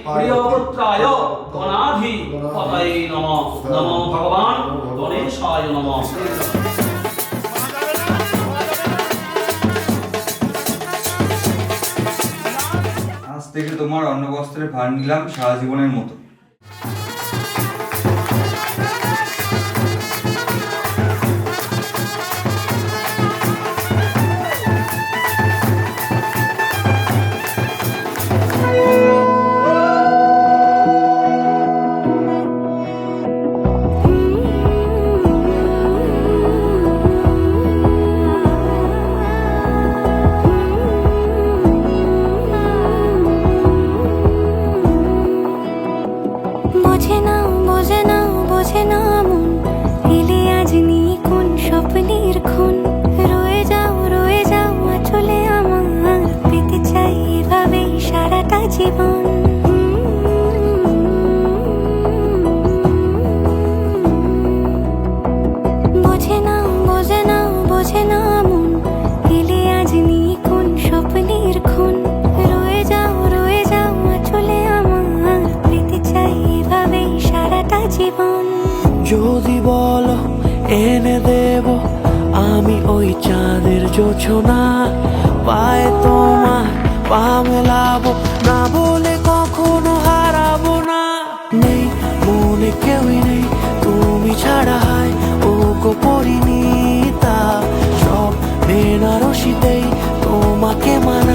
প্রিয়পুত্রায় গণাধি পতয়ে নমঃ। নমো ভগবান গণেশায় নমঃ। আজ থেকে তোমার অন্নবস্ত্রের ভার নিলাম সারা জীবনের মতো। বোঝে না মন এলে আজ নিয়ে কোন স্বপ্নের খুন। রয়ে যাও চলে আমার, পেতে চাই এভাবেই সারাটা জীবন। বোঝে না মন এলে আজ নিয়ে কোন স্বপ্নের খুন। রয়ে যাও চলে আমার, পেতে চাই এভাবেই সারাটা জীবন। যদি বলো এনে দেব আমি ওই চাঁদের জোছনা, পায়ে তোমার পা মেলাবো, না বলে কখনো হারাবো না। নেই মনে কেউই নেই তুমি ছাড়া, হায় ও গো পরিণীতা। সব বেনারসিতেই তোমাকে মানে